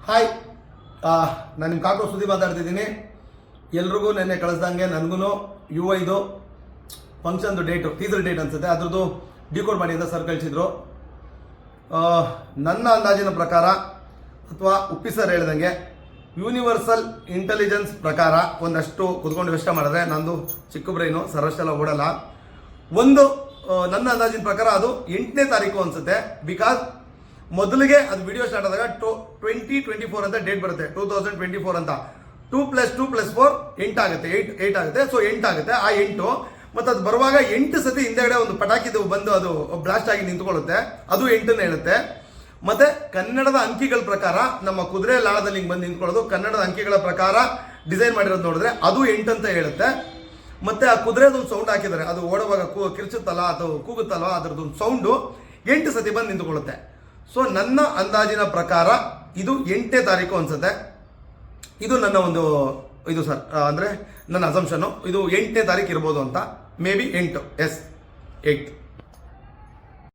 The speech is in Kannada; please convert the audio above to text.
ಹಾಯ್, ನಾನು ನಿಮ್ಮ ಕಾಕೋ ಸುದ್ದಿ ಮಾತಾಡ್ತಿದ್ದೀನಿ. ಎಲ್ರಿಗೂ ನೆನ್ನೆ ಕಳಿಸ್ದಂಗೆ ನನಗೂ UI ಫಂಕ್ಷನ್ದು ಡೇಟು ಟೀಸರ್ ಡೇಟ್ ಅನ್ಸುತ್ತೆ, ಅದ್ರದ್ದು ಡಿಕೋಡ್ ಮಾಡಿ ಅಂತ ಸರ್ ಕಳಿಸಿದ್ರು. ನನ್ನ ಅಂದಾಜಿನ ಪ್ರಕಾರ ಅಥವಾ ಉಪ್ಪಿ ಸರ್ ಹೇಳ್ದಂಗೆ ಯೂನಿವರ್ಸಲ್ ಇಂಟೆಲಿಜೆನ್ಸ್ ಪ್ರಕಾರ ಒಂದಷ್ಟು ಕುತ್ಕೊಂಡು ಯೋಚನೆ ಮಾಡಿದ್ರೆ, ನಂದು ಚಿಕ್ಕ ಬ್ರೈನು ಸರಷ್ಟೆಲ್ಲ ಓಡಲ್ಲ. ನನ್ನ ಅಂದಾಜಿನ ಪ್ರಕಾರ ಅದು 8ನೇ ತಾರೀಕು ಅನ್ಸುತ್ತೆ. ಬಿಕಾಸ್ ಮೊದಲಿಗೆ ಅದು ವಿಡಿಯೋ ಸ್ಟಾರ್ಟ್ ಆದಾಗ 2024 ಅಂತ ಡೇಟ್ ಬರುತ್ತೆ, 2024 ಅಂತ. 2 + 2 + 4 8 ಆಗುತ್ತೆ, 8 ಆಗುತ್ತೆ. ಸೊ 8 ಆಗುತ್ತೆ. ಆ 8 ಮತ್ತು ಅದು ಬರುವಾಗ 8 ಸತಿ ಹಿಂದೆಗಡೆ ಒಂದು ಪಟಾಕಿದು ಬಂದು ಅದು ಬ್ಲಾಸ್ಟ್ ಆಗಿ ನಿಂತ್ಕೊಳ್ಳುತ್ತೆ, ಅದು 8ನೇ ಹೇಳುತ್ತೆ. ಮತ್ತೆ ಕನ್ನಡದ ಅಂಕಿಗಳ ಪ್ರಕಾರ ನಮ್ಮ ಕುದುರೆ ಲಾಳದಲ್ಲಿ ಹಿಂಗೆ ಬಂದು ನಿಂತ್ಕೊಳ್ಳೋದು, ಕನ್ನಡದ ಅಂಕಿಗಳ ಪ್ರಕಾರ ಡಿಸೈನ್ ಮಾಡಿರೋದು ನೋಡಿದ್ರೆ ಅದು 8 ಅಂತ ಹೇಳುತ್ತೆ. ಮತ್ತೆ ಆ ಕುದುರೆದೊಂದು ಸೌಂಡ್ ಹಾಕಿದ್ದಾರೆ, ಅದು ಓಡುವಾಗ ಕಿರ್ಚುತ್ತಲ್ಲ ಅಥವಾ ಕೂಗುತ್ತಲ್ಲ, ಅದರದೊಂದು ಸೌಂಡು 8 ಸತಿ ಬಂದು ನಿಂತ್ಕೊಳ್ಳುತ್ತೆ. ಸೊ ನನ್ನ ಅಂದಾಜಿನ ಪ್ರಕಾರ ಇದು 8ನೇ ತಾರೀಕು ಅನ್ಸುತ್ತೆ. ಇದು ನನ್ನ ಒಂದು ಇದು ಸರ್, ಅಂದರೆ ನನ್ನ ಅಸಂಪ್ಷನ್ನು ಇದು 8ನೇ ತಾರೀಕು ಇರ್ಬೋದು ಅಂತ. Maybe 8, yes 8.